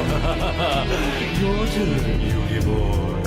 Your turn, Yogi boy.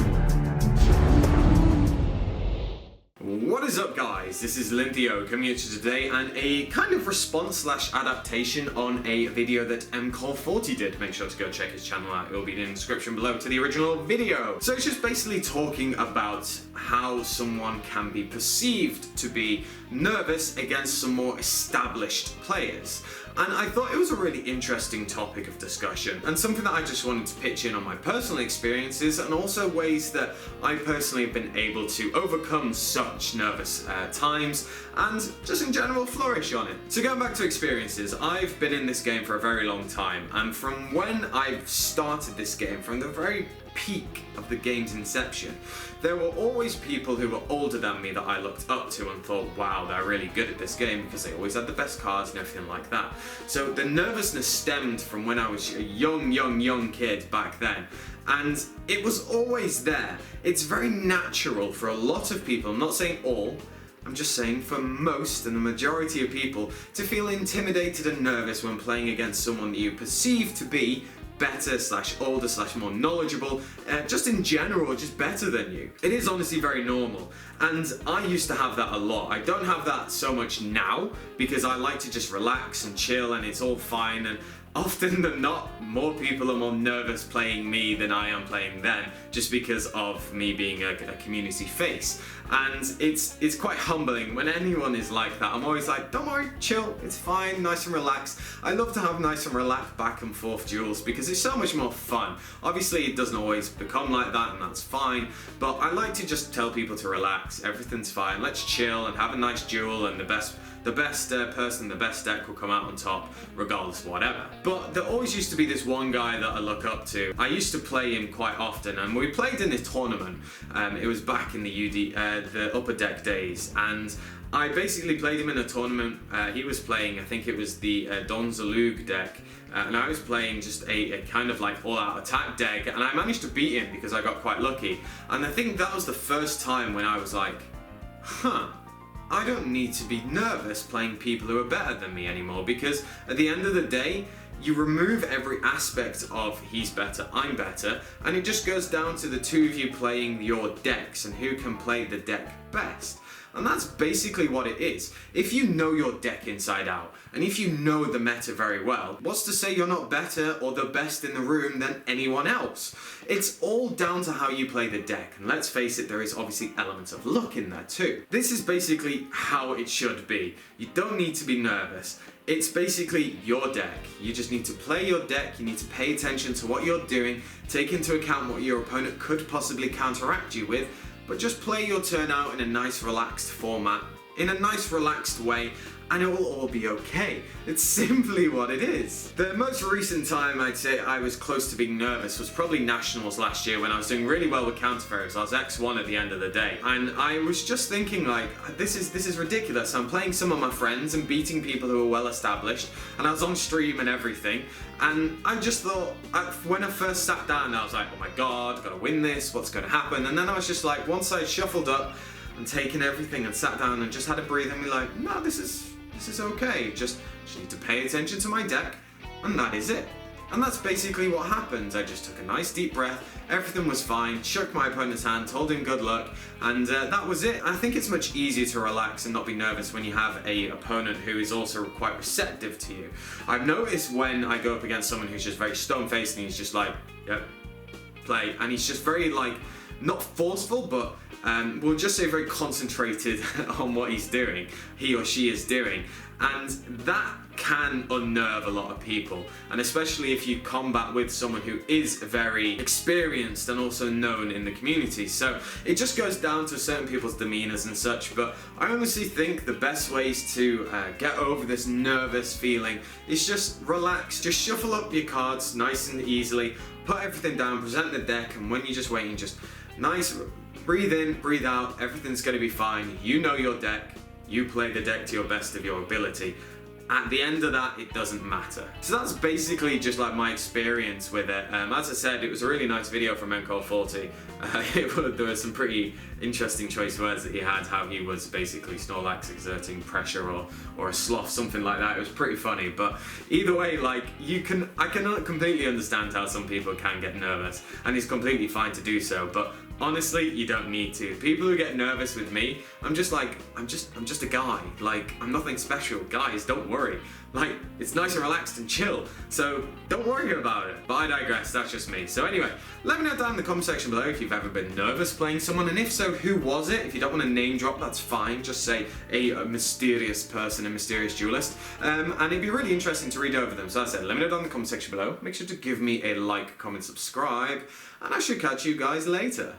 What is up, guys? This is AlintheaYoh coming at you today, and a kind of response/adaptation on a video that MCall40 did. Make sure to go check his channel out. It will be in the description below to the original video. So it's just basically talking about how someone can be perceived to be nervous against some more established players. And I thought it was a really interesting topic of discussion, and something that I just wanted to pitch in on my personal experiences, and also ways that I personally have been able to overcome such nervous times, and just in general flourish on it. So going back to experiences, I've been in this game for a very long time, and from when I've started this game, from the very peak of the game's inception, there were always people who were older than me that I looked up to and thought, wow, they're really good at this game, because they always had the best cards and everything like that. So the nervousness stemmed from when I was a young kid back then, and it was always there. It's very natural for a lot of people, I'm not saying all, I'm just saying for most and the majority of people, to feel intimidated and nervous when playing against someone that you perceive to be better / older / more knowledgeable, just in general, just better than you. It is honestly very normal, and I used to have that a lot. I don't have that so much now, because I like to just relax and chill and it's all fine, and often than not, more people are more nervous playing me than I am playing them, just because of me being a community face. And it's quite humbling when anyone is like that. I'm always like, don't worry, chill, it's fine, nice and relaxed. I love to have nice and relaxed back and forth duels because it's so much more fun. Obviously it doesn't always become like that, and that's fine, but I like to just tell people to relax, everything's fine, let's chill and have a nice duel, and the best person, the best deck will come out on top, regardless of whatever. But there always used to be this one guy that I look up to. I used to play him quite often, and we played in this tournament. It was back in the upper deck days, and I basically played him in a tournament. He was playing, I think it was the Don Zalug deck, and I was playing just a kind of like all-out attack deck, and I managed to beat him because I got quite lucky. And I think that was the first time when I was like, I don't need to be nervous playing people who are better than me anymore, because at the end of the day, you remove every aspect of he's better, I'm better, and it just goes down to the two of you playing your decks and who can play the deck best. And that's basically what it is. If you know your deck inside out, and if you know the meta very well, what's to say you're not better or the best in the room than anyone else? It's all down to how you play the deck, and let's face it, there is obviously elements of luck in there too. This is basically how it should be. You don't need to be nervous. It's basically your deck. You just need to play your deck, you need to pay attention to what you're doing, take into account what your opponent could possibly counteract you with, but just play your turn out in a nice relaxed format, in a nice relaxed way, and it will all be okay. It's simply what it is. The most recent time I'd say I was close to being nervous was probably Nationals last year, when I was doing really well with counter variables. I was X1 at the end of the day, and I was just thinking like, this is ridiculous. I'm playing some of my friends and beating people who are well established, and I was on stream and everything, and I just thought, when I first sat down, I was like, oh my god, I've got to win this, what's going to happen? And then I was just like, once I shuffled up and taken everything and sat down and just had a breathe and be like, no, this is okay, just need to pay attention to my deck, and that is it. And that's basically what happened. I just took a nice deep breath, everything was fine, shook my opponent's hand, told him good luck, and that was it. I think it's much easier to relax and not be nervous when you have an opponent who is also quite receptive to you. I've noticed when I go up against someone who's just very stone-faced and he's just like, yep, play, and he's just very like, not forceful, but we'll just say very concentrated on what he or she is doing, and that can unnerve a lot of people, and especially if you combat with someone who is very experienced and also known in the community. So it just goes down to certain people's demeanors and such, but I honestly think the best ways to get over this nervous feeling is just relax, just shuffle up your cards nice and easily, put everything down, present the deck, and when you're just waiting, just nice, breathe in, breathe out, everything's going to be fine. You know your deck, you play the deck to your best of your ability, at the end of that, it doesn't matter. So that's basically just like my experience with it. As I said, it was a really nice video from MCall40. There were some pretty interesting choice words that he had, how he was basically Snorlax exerting pressure or a sloth, something like that. It was pretty funny, but either way, like, I cannot completely understand how some people can get nervous, and it's completely fine to do so, but honestly, you don't need to. People who get nervous with me, I'm just a guy. Like, I'm nothing special. Guys, don't worry. Like, it's nice and relaxed and chill, so don't worry about it. But I digress, that's just me. So anyway, let me know down in the comment section below if you've ever been nervous playing someone, and if so, who was it? If you don't want to name drop, that's fine. Just say a mysterious person, a mysterious duelist. And it'd be really interesting to read over them. So as I said, let me know down in the comment section below. Make sure to give me a like, comment, subscribe, and I should catch you guys later.